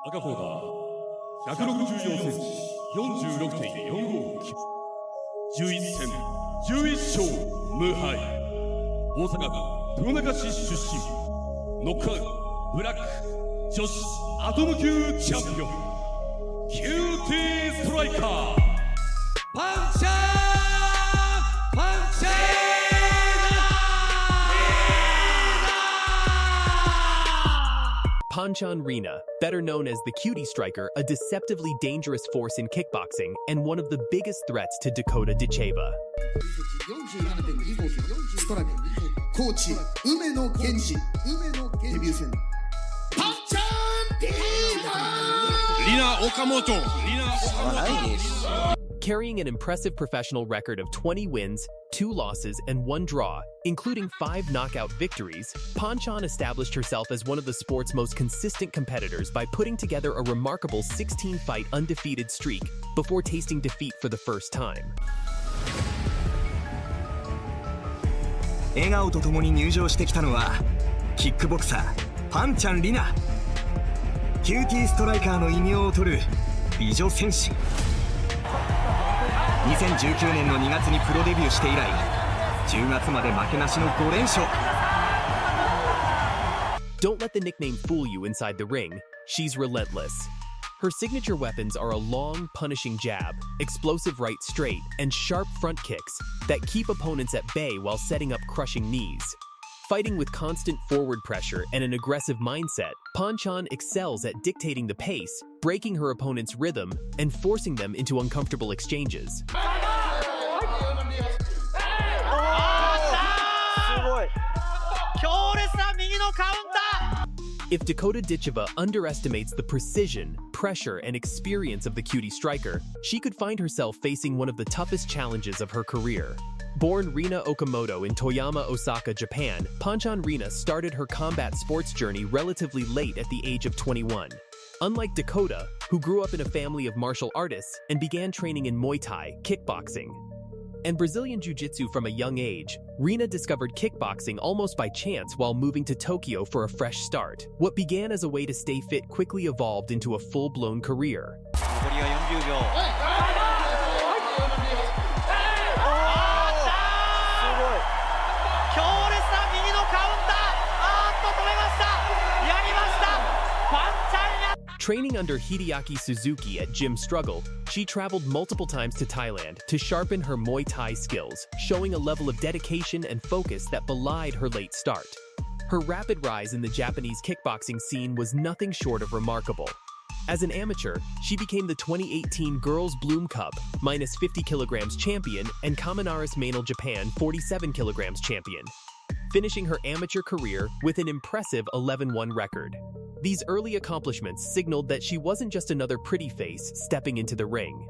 赤コーナー164センチ46.459 11戦11勝無敗大阪府豊中市出身ノックアウトブラック女子アトム級チャンピオンキューティーストライカーパンチャーPanchan Rina, better known as the Cutie Striker, a deceptively dangerous force in kickboxing and one of the biggest threats to Dakota Ditcheva. Reena Okamoto. Carrying an impressive professional record of 20 wins, 2 losses, and 1 draw, including 5 knockout victories, Ponchan established herself as one of the sport's most consistent competitors by putting together a remarkable 16-fight undefeated streak before tasting defeat for the first time. 笑顔とともに入場してきたのはキックボクサーパンチャン・リナ。キューティーストライカーの異名を取る美女戦士。2019年の2月にプロデビューして以来、10月まで負けなしの5連勝。 Don't let the nickname fool you inside the ring. She's relentless. Her signature weapons are a long, punishing jab, explosive right straight, and sharp front kicks that keep opponents at bay while setting up crushing knees. Fighting with constant forward pressure and an aggressive mindset, Ponchan excels at dictating the pace, breaking her opponent's rhythm, and forcing them into uncomfortable exchanges. If Dakota Ditcheva underestimates the precision, pressure, and experience of the Cutie Striker, she could find herself facing one of the toughest challenges of her career. Born Reena Okamoto in Toyama, Osaka, Japan, Panchan Rina started her combat sports journey relatively late at the age of 21. Unlike Dakota, who grew up in a family of martial artists and began training in Muay Thai, kickboxing, and Brazilian Jiu-Jitsu from a young age, Reena discovered kickboxing almost by chance while moving to Tokyo for a fresh start. What began as a way to stay fit quickly evolved into a full-blown career. Training under Hideyaki Suzuki at Gym Struggle, she traveled multiple times to Thailand to sharpen her Muay Thai skills, showing a level of dedication and focus that belied her late start. Her rapid rise in the Japanese kickboxing scene was nothing short of remarkable. As an amateur, she became the 2018 Girls Bloom Cup minus 50 kilograms champion and Kimura Manal Japan 47 kilograms champion, finishing her amateur career with an impressive 11-1 record. These early accomplishments signaled that she wasn't just another pretty face stepping into the ring.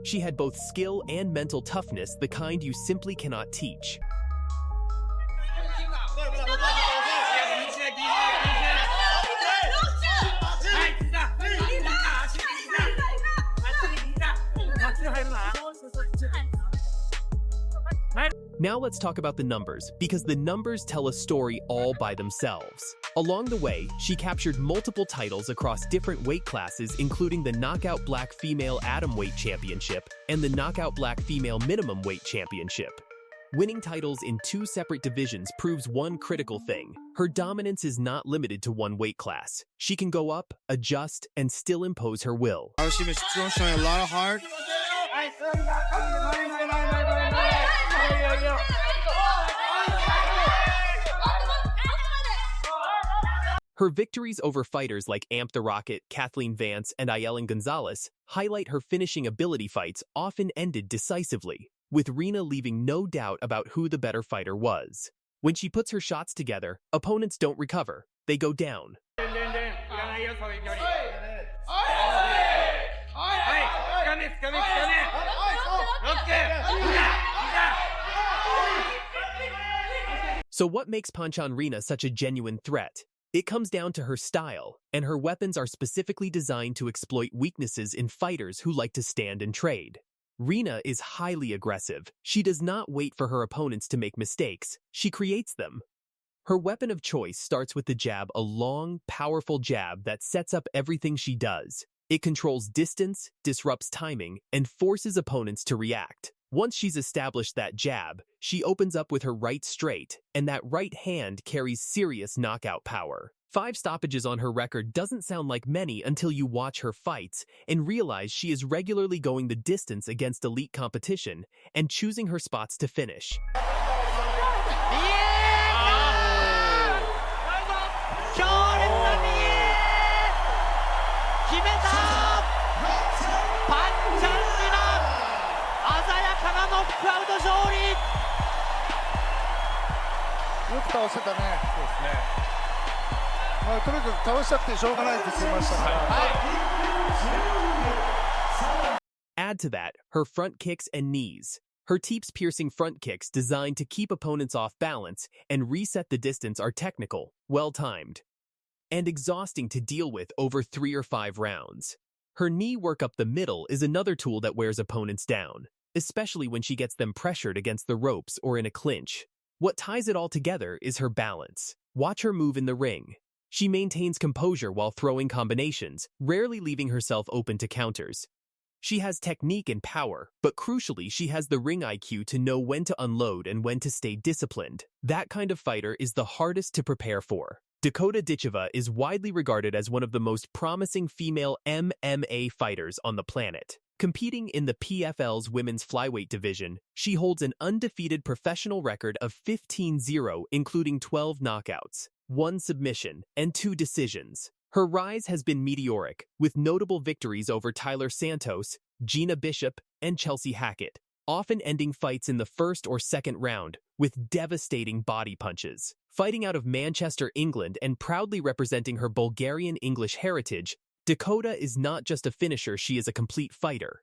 She had both skill and mental toughness, the kind you simply cannot teach. Now let's talk about the numbers, because the numbers tell a story all by themselves. Along the way, she captured multiple titles across different weight classes, including the Knockout Black Female Atomweight Championship and the Knockout Black Female Minimum Weight Championship. Winning titles in 2 separate divisions proves one critical thing. Her dominance is not limited to one weight class. She can go up, adjust, and still impose her will. She was showing a lot of heart. Her victories over fighters like Amp the Rocket, Kathleen Vance, and Ayelen Gonzalez highlight her finishing ability. Fights often ended decisively, with Reena leaving no doubt about who the better fighter was. When she puts her shots together, opponents don't recover, they go down. So what makes Panchan Rina such a genuine threat? It comes down to her style, and her weapons are specifically designed to exploit weaknesses in fighters who like to stand and trade. Reena is highly aggressive. She does not wait for her opponents to make mistakes. She creates them. Her weapon of choice starts with the jab, a long, powerful jab that sets up everything she does. It controls distance, disrupts timing, and forces opponents to react. Once she's established that jab, she opens up with her right straight, and that right hand carries serious knockout power. 5 stoppages on her record doesn't sound like many until you watch her fights and realize she is regularly going the distance against elite competition and choosing her spots to finish. Add to that her front kicks and knees. Her teeps-piercing front kicks designed to keep opponents off balance and reset the distance are technical, well-timed, and exhausting to deal with over 3 or 5 rounds. Her knee work up the middle is another tool that wears opponents down, especially when she gets them pressured against the ropes or in a clinch. What ties it all together is her balance. Watch her move in the ring. She maintains composure while throwing combinations, rarely leaving herself open to counters. She has technique and power, but crucially she has the ring IQ to know when to unload and when to stay disciplined. That kind of fighter is the hardest to prepare for. Dakota Ditcheva is widely regarded as one of the most promising female MMA fighters on the planet. Competing in the PFL's women's flyweight division, she holds an undefeated professional record of 15-0, including 12 knockouts, 1 submission, and 2 decisions. Her rise has been meteoric, with notable victories over Tyler Santos, Gina Bishop, and Chelsea Hackett, often ending fights in the first or second round with devastating body punches. Fighting out of Manchester, England, and proudly representing her Bulgarian English heritage, Dakota is not just a finisher, she is a complete fighter.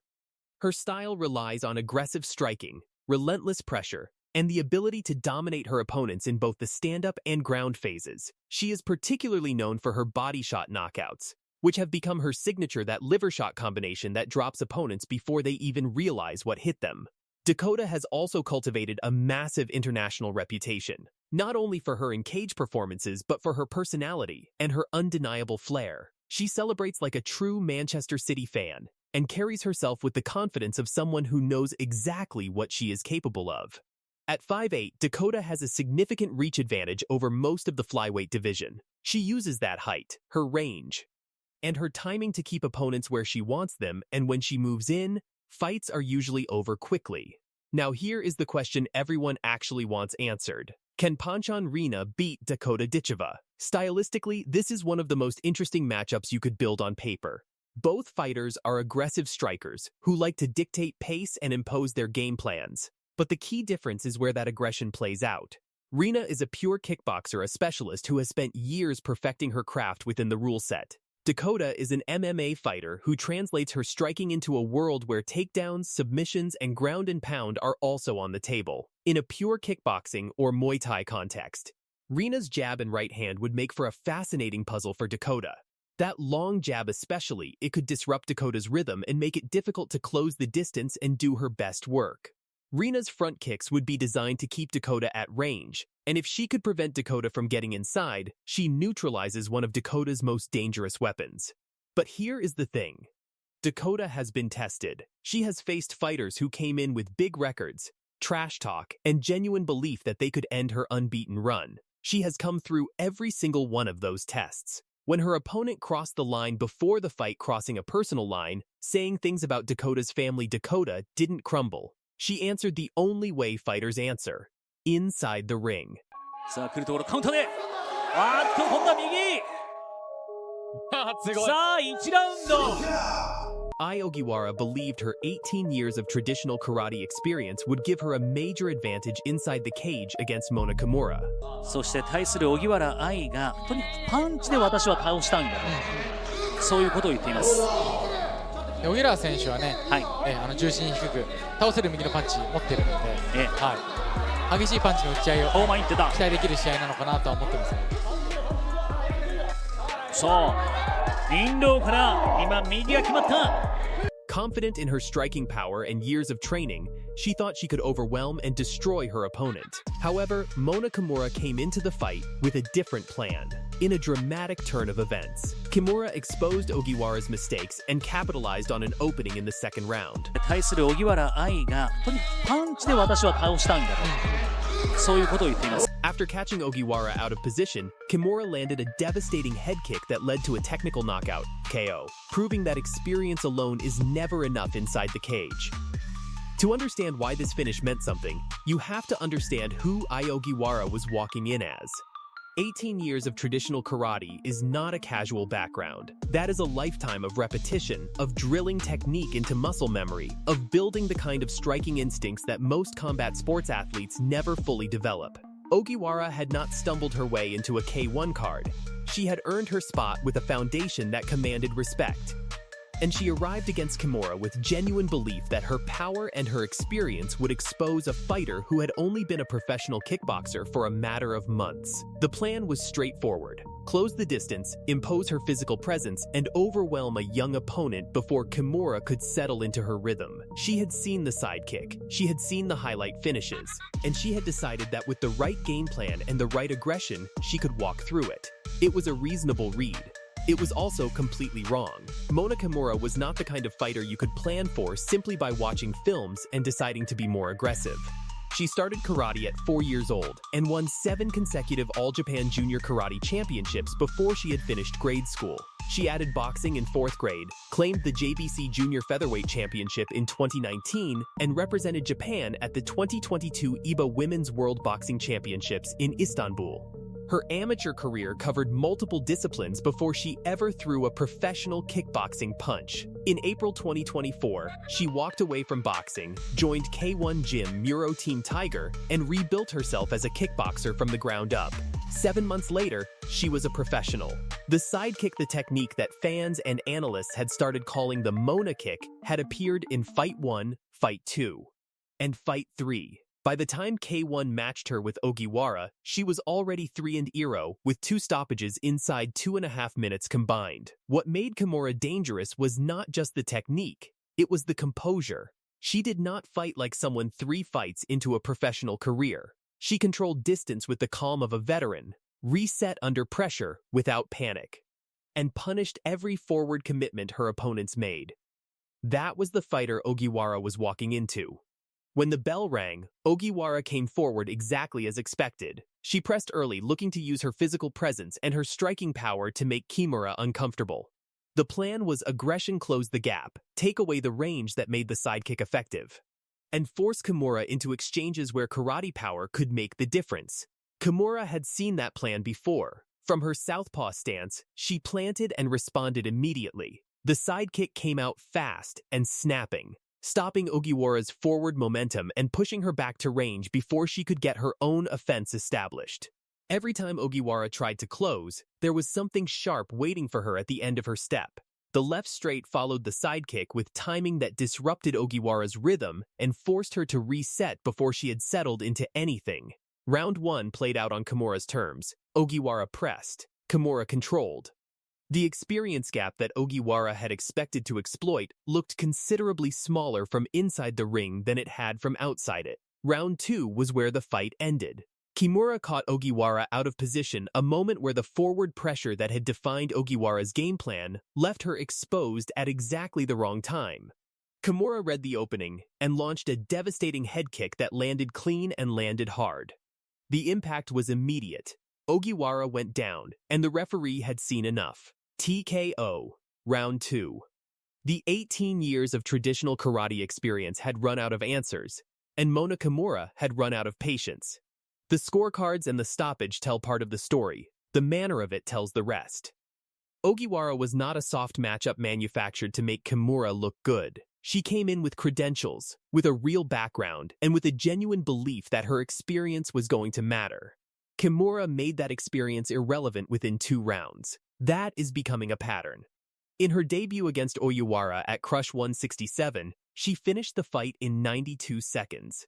Her style relies on aggressive striking, relentless pressure, and the ability to dominate her opponents in both the stand-up and ground phases. She is particularly known for her body shot knockouts, which have become her signature, that liver shot combination that drops opponents before they even realize what hit them. Dakota has also cultivated a massive international reputation, not only for her in-cage performances but for her personality and her undeniable flair. She celebrates like a true Manchester City fan and carries herself with the confidence of someone who knows exactly what she is capable of. At 5'8", Dakota has a significant reach advantage over most of the flyweight division. She uses that height, her range, and her timing to keep opponents where she wants them, and when she moves in, fights are usually over quickly. Now here is the question everyone actually wants answered. Can Panchan Rina beat Dakota Ditcheva? Stylistically, this is one of the most interesting matchups you could build on paper. Both fighters are aggressive strikers who like to dictate pace and impose their game plans. But the key difference is where that aggression plays out. Rina is a pure kickboxer, a specialist who has spent years perfecting her craft within the rule set. Dakota is an MMA fighter who translates her striking into a world where takedowns, submissions, and ground and pound are also on the table. In a pure kickboxing or Muay Thai context, Rina's jab and right hand would make for a fascinating puzzle for Dakota. That long jab especially, it could disrupt Dakota's rhythm and make it difficult to close the distance and do her best work. Rina's front kicks would be designed to keep Dakota at range, and if she could prevent Dakota from getting inside, she neutralizes one of Dakota's most dangerous weapons. But here is the thing. Dakota has been tested. She has faced fighters who came in with big records, trash talk, and genuine belief that they could end her unbeaten run. She has come through every single one of those tests. When her opponent crossed the line before the fight, crossing a personal line, saying things about Dakota's family, Dakota didn't crumble. She answered the only way fighters answer, inside the ring. さあ来るところカウンターで今度は右さあ1ラウンド Oiwara believed her 18 years of traditional karate experience would give her a major advantage inside the cage against Kimura. そして対する荻原愛がとにかくパンチで私は倒したんだとそういうことを言っています。荻原選手はね、重心低く倒せる右のパンチ持ってるので、激しいパンチの打ち合いを期待できる試合なのかなとは思ってます。そう、インローから今右が決まった。Confident in her striking power and years of training, she thought she could overwhelm and destroy her opponent. However, Mona Kimura came into the fight with a different plan. In a dramatic turn of events, Kimura exposed Ogiwara's mistakes and capitalized on an opening in the second round. 対する荻原愛がとにかくパンチで私は倒したんだと、そういうことを言っています。 After catching Ogiwara out of position, Kimura landed a devastating head kick that led to a technical knockout, KO, proving that experience alone is never enough inside the cage. To understand why this finish meant something, you have to understand who Ogiwara was walking in as. 18 years of traditional karate is not a casual background. That is a lifetime of repetition, of drilling technique into muscle memory, of building the kind of striking instincts that most combat sports athletes never fully develop. Ogiwara had not stumbled her way into a K1 card. She had earned her spot with a foundation that commanded respect. And she arrived against Kimura with genuine belief that her power and her experience would expose a fighter who had only been a professional kickboxer for a matter of months. The plan was straightforward. Close the distance, impose her physical presence, and overwhelm a young opponent before Kimura could settle into her rhythm. She had seen the sidekick, she had seen the highlight finishes, and she had decided that with the right game plan and the right aggression, she could walk through it. It was a reasonable read. It was also completely wrong. Mona Kimura was not the kind of fighter you could plan for simply by watching films and deciding to be more aggressive. She started karate at 4 years old and won 7 consecutive All-Japan Junior Karate Championships before she had finished grade school. She added boxing in 4th grade, claimed the JBC Junior Featherweight Championship in 2019, and represented Japan at the 2022 IBA Women's World Boxing Championships in Istanbul. Her amateur career covered multiple disciplines before she ever threw a professional kickboxing punch. In April 2024, she walked away from boxing, joined K1 gym Muro Team Tiger, and rebuilt herself as a kickboxer from the ground up. 7 months later, she was a professional. The sidekick, the technique that fans and analysts had started calling the Mona kick, had appeared in Fight 1, Fight 2, and Fight 3. By the time K1 matched her with Ogiwara, she was already 3-0, with 2 stoppages inside 2.5 minutes combined. What made Kimura dangerous was not just the technique, it was the composure. She did not fight like someone 3 fights into a professional career. She controlled distance with the calm of a veteran, reset under pressure without panic, and punished every forward commitment her opponents made. That was the fighter Ogiwara was walking into. When the bell rang, Ogiwara came forward exactly as expected. She pressed early, looking to use her physical presence and her striking power to make Kimura uncomfortable. The plan was aggression close the gap, take away the range that made the sidekick effective, and force Kimura into exchanges where karate power could make the difference. Kimura had seen that plan before. From her southpaw stance, she planted and responded immediately. The sidekick came out fast and snapping, stopping Ogiwara's forward momentum and pushing her back to range before she could get her own offense established. Every time Ogiwara tried to close, there was something sharp waiting for her at the end of her step. The left straight followed the sidekick with timing that disrupted Ogiwara's rhythm and forced her to reset before she had settled into anything. Round 1 played out on Kimura's terms. Ogiwara pressed, Kimura controlled. The experience gap that Ogiwara had expected to exploit looked considerably smaller from inside the ring than it had from outside it. Round 2 was where the fight ended. Kimura caught Ogiwara out of position, a moment where the forward pressure that had defined Ogiwara's game plan left her exposed at exactly the wrong time. Kimura read the opening and launched a devastating head kick that landed clean and landed hard. The impact was immediate. Ogiwara went down, and the referee had seen enough. TKO, Round 2. The 18 years of traditional karate experience had run out of answers, and Mona Kimura had run out of patience. The scorecards and the stoppage tell part of the story. The manner of it tells the rest. Ogiwara was not a soft matchup manufactured to make Kimura look good. She came in with credentials, with a real background, and with a genuine belief that her experience was going to matter. Kimura made that experience irrelevant within 2 rounds. That is becoming a pattern. In her debut against Oiwara at Crush 167, she finished the fight in 92 seconds.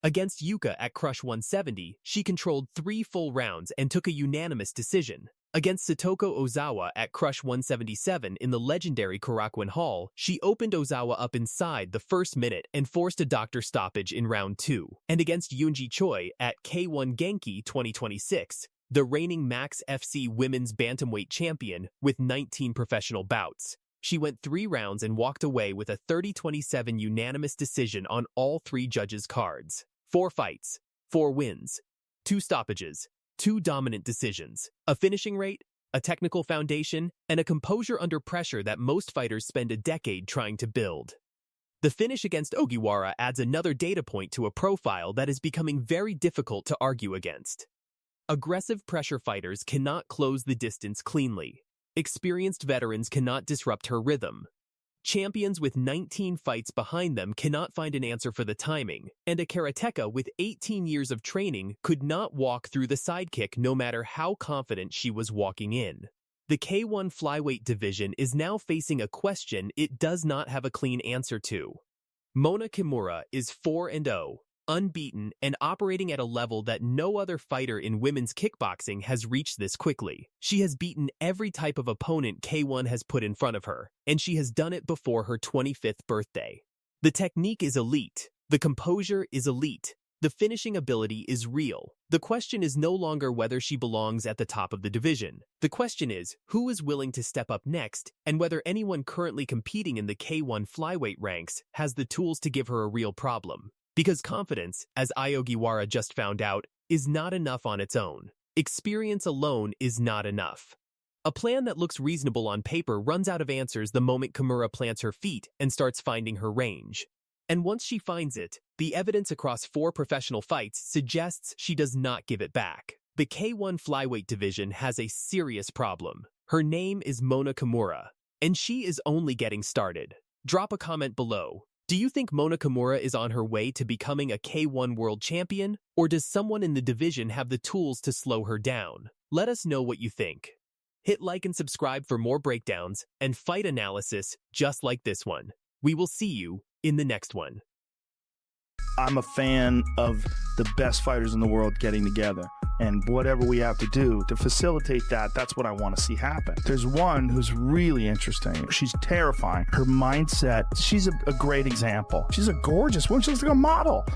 Against Yuka at Crush 170, she controlled 3 full rounds and took a unanimous decision. Against Satoko Ozawa at Crush 177 in the legendary Korakuen Hall, she opened Ozawa up inside the first minute and forced a doctor stoppage in round 2. And against Yoonji Choi at K1 Genki 2026, the reigning Max FC Women's Bantamweight champion with 19 professional bouts, she went 3 rounds and walked away with a 30-27 unanimous decision on all 3 judges' cards. 4 fights, 4 wins, 2 stoppages, 2 dominant decisions, a finishing rate, a technical foundation, and a composure under pressure that most fighters spend a decade trying to build. The finish against Oiwara adds another data point to a profile that is becoming very difficult to argue against. Aggressive pressure fighters cannot close the distance cleanly. Experienced veterans cannot disrupt her rhythm. Champions with 19 fights behind them cannot find an answer for the timing, and a karateka with 18 years of training could not walk through the sidekick no matter how confident she was walking in. The K1 flyweight division is now facing a question it does not have a clean answer to. Mona Kimura is 4-0, unbeaten, and operating at a level that no other fighter in women's kickboxing has reached this quickly. She has beaten every type of opponent K1 has put in front of her, and she has done it before her 25th birthday. The technique is elite. The composure is elite. The finishing ability is real. The question is no longer whether she belongs at the top of the division. The question is who is willing to step up next, and whether anyone currently competing in the K1 flyweight ranks has the tools to give her a real problem. Because confidence, as Oiwara just found out, is not enough on its own. Experience alone is not enough. A plan that looks reasonable on paper runs out of answers the moment Kimura plants her feet and starts finding her range. And once she finds it, the evidence across 4 professional fights suggests she does not give it back. The K1 flyweight division has a serious problem. Her name is Mona Kimura, and she is only getting started. Drop a comment below. Do you think Mona Kimura is on her way to becoming a K1 world champion, or does someone in the division have the tools to slow her down? Let us know what you think. Hit like and subscribe for more breakdowns and fight analysis just like this one. We will see you in the next one. I'm a fan of the best fighters in the world getting together, and whatever we have to do to facilitate that, that's what I want to see happen. There's one who's really interesting. She's terrifying. Her mindset, she's a great example. She's a gorgeous one. She looks like a model. Oh,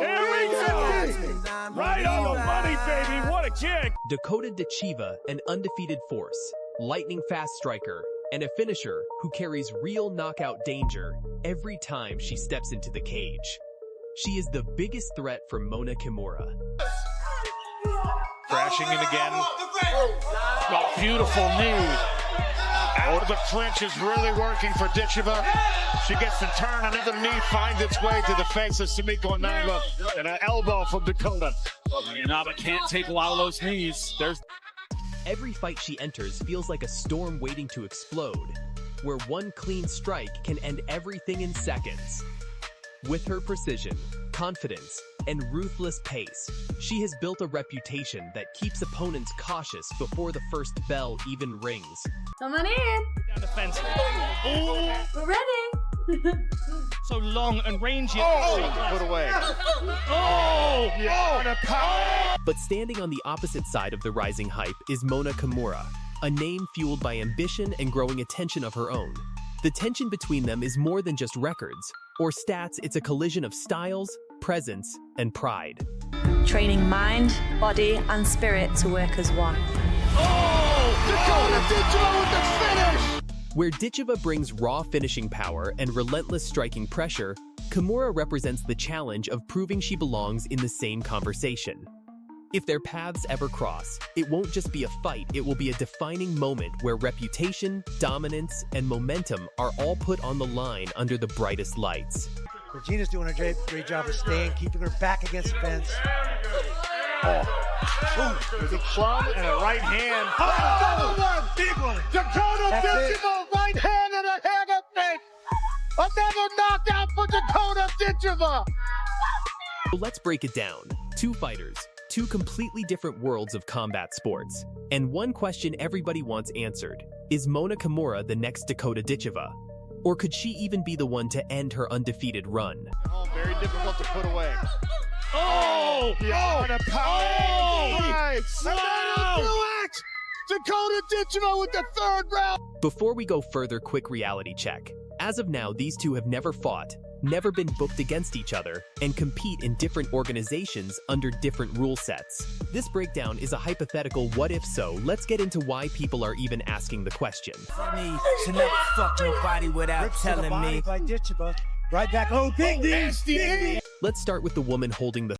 here we go! Right on the money, baby. What a kick! Dakota Ditcheva, an undefeated force, lightning-fast striker, and a finisher who carries real knockout danger every time she steps into the cage. She is the biggest threat for Mona Kimura. Crashing in again. Oh, beautiful knee. Oh, the clinch is really working for Ditcheva. She gets the turn, another knee finds its way to the face of Sumiko Naga, and an elbow from Dakota. Naga can't take a lot of those knees. Every fight she enters feels like a storm waiting to explode, where one clean strike can end everything in seconds. With her precision, confidence, and ruthless pace, she has built a reputation that keeps opponents cautious before the first bell even rings. Someone in! Down the fence. Oh! We're ready! So long and rangy. Oh! Put away. Oh! Yeah. Oh! But standing on the opposite side of the rising hype is Mona Kimura, a name fueled by ambition and growing attention of her own. The tension between them is more than just records or stats, it's a collision of styles, presence, and pride. Training mind, body, and spirit to work as one. Oh! Dakota Ditcheva with the finish! Where Ditcheva brings raw finishing power and relentless striking pressure, Kimura represents the challenge of proving she belongs in the same conversation. If their paths ever cross, it won't just be a fight, it will be a defining moment where reputation, dominance, and momentum are all put on the line under the brightest lights. Regina's doing a great job of staying, keeping her back against the fence. There's a club and a right hand. Oh, another one! Big one! Dakota Ditcheva, right hand and a hammer fake! Another knockout for Dakota Ditcheva! So let's break it down. 2 fighters, 2 completely different worlds of combat sports. And one question everybody wants answered. Is Mona Kimura the next Dakota Ditcheva? Or could she even be the one to end her undefeated run? Oh, very difficult to put away. Oh! Yeah, and a power. Oh! Right. round! Dakota Ditcheva with the third round! Before we go further, quick reality check. As of now, these two have never fought, never been booked against each other, and compete in different organizations under different rule sets. This breakdown is a hypothetical what if so. Let's get into why people are even asking the question. To never fuck nobody without telling me. By Ditcheva. Right back. Oh, big knees. Let's start with the woman holding the